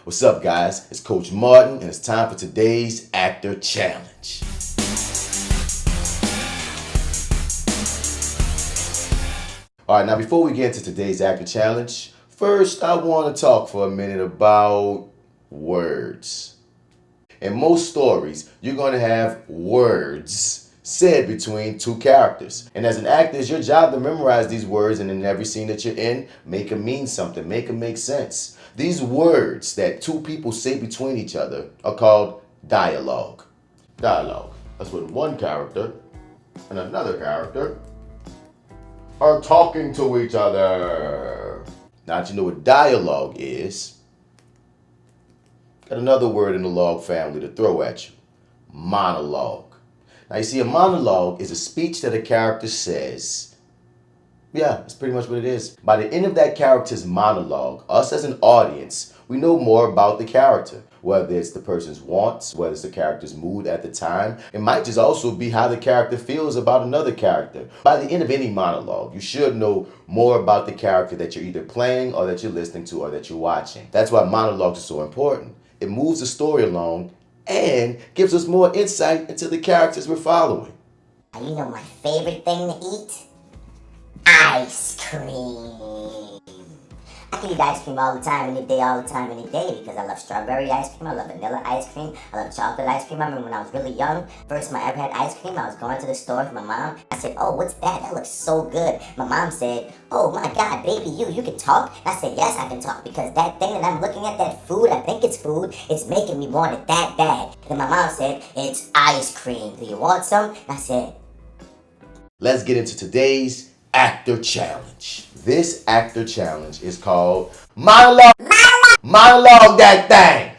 What's up, guys? It's Coach Martin, and it's time for today's Actor Challenge. All right, now before we get into today's Actor Challenge, first I want to talk for a minute about words. In most stories, you're going to have words said between two characters. And as an actor, it's your job to memorize these words, and in every scene that you're in, make them mean something, make them make sense. These words that two people say between each other are called dialogue. Dialogue. That's when one character and another character are talking to each other. Now that you know what dialogue is, got another word in the log family to throw at you. Monologue. Now you see, a monologue is a speech that a character says. Yeah, that's pretty much what it is. By the end of that character's monologue, us as an audience, we know more about the character. Whether it's the person's wants, whether it's the character's mood at the time. It might just also be how the character feels about another character. By the end of any monologue, you should know more about the character that you're either playing or that you're listening to or that you're watching. That's why monologues are so important. It moves the story along and gives us more insight into the characters we're following. You know my favorite thing to eat? Ice cream. I can eat ice cream all the time, any day, all the time, any day, because I love strawberry ice cream, I love vanilla ice cream, I love chocolate ice cream. I remember when I was really young, first time I ever had ice cream, I was going to the store with my mom. I said, "Oh, what's that? That looks so good." My mom said, "Oh my God, baby, you can talk?" I said, "Yes, I can talk, because that thing that I'm looking at, that food, I think it's food, it's making me want it that bad." Then my mom said, "It's ice cream. Do you want some?" And I said, Let's get into today's Actor Challenge. This Actor Challenge is called Monologue. Monologue that thing.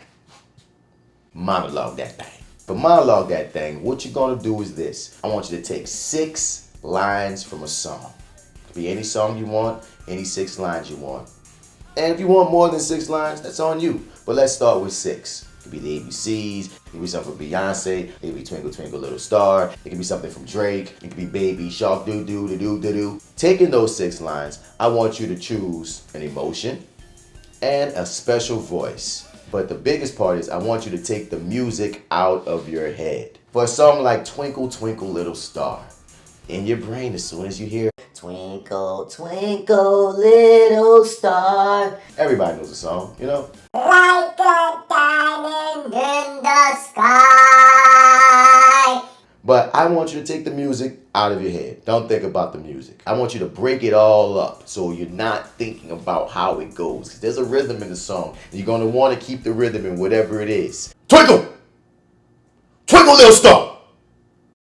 Monologue that thing. For Monologue that thing, what you're going to do is this. I want you to take 6 lines from a song. It could be any song you want, any 6 lines you want. And if you want more than 6 lines, that's on you. But let's start with 6. It could be the ABCs, it could be something from Beyonce, it could be Twinkle Twinkle Little Star, it could be something from Drake, it could be Baby Shark Doo Doo Doo Doo Doo Doo. Taking those 6 lines, I want you to choose an emotion and a special voice. But the biggest part is I want you to take the music out of your head. For a song like Twinkle Twinkle Little Star, in your brain as soon as you hear Twinkle Twinkle Little Star, everybody knows the song, you know? like a diamond in the sky. But I want you to take the music out of your head. Don't think about the music. I want you to break it all up so you're not thinking about how it goes. 'Cause there's a rhythm in the song. And you're going to want to keep the rhythm in whatever it is. Twinkle! Twinkle, little star!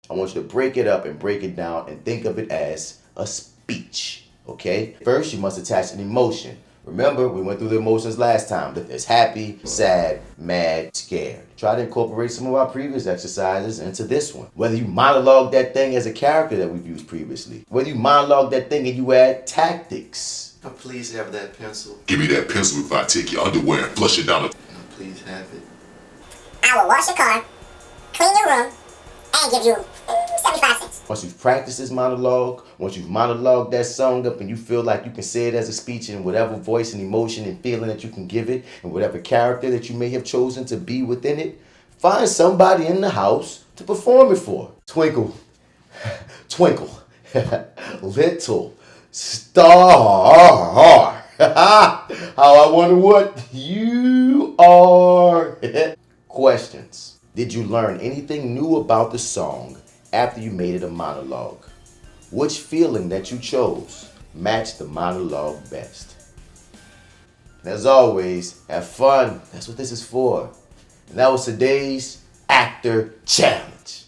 I want you to break it up and break it down and think of it as a speech. Okay? First, you must attach an emotion. Remember, we went through the emotions last time. There's happy, sad, mad, scared. Try to incorporate some of our previous exercises into this one. Whether you monologue that thing as a character that we've used previously. Whether you monologue that thing and you add tactics. Now please have that pencil. Give me that pencil if I take your underwear and flush it down the... Now please have it. I will wash your car, clean your room, and give you 75 cents. Once you've practiced this monologue, once you've monologued that song up and you feel like you can say it as a speech in whatever voice and emotion and feeling that you can give it, and whatever character that you may have chosen to be within it, find somebody in the house to perform it for. Twinkle, twinkle, little star. How I wonder what you are. Questions. Did you learn anything new about the song after you made it a monologue? Which feeling that you chose matched the monologue best? And as always, have fun. That's what this is for. And that was today's Actor Challenge.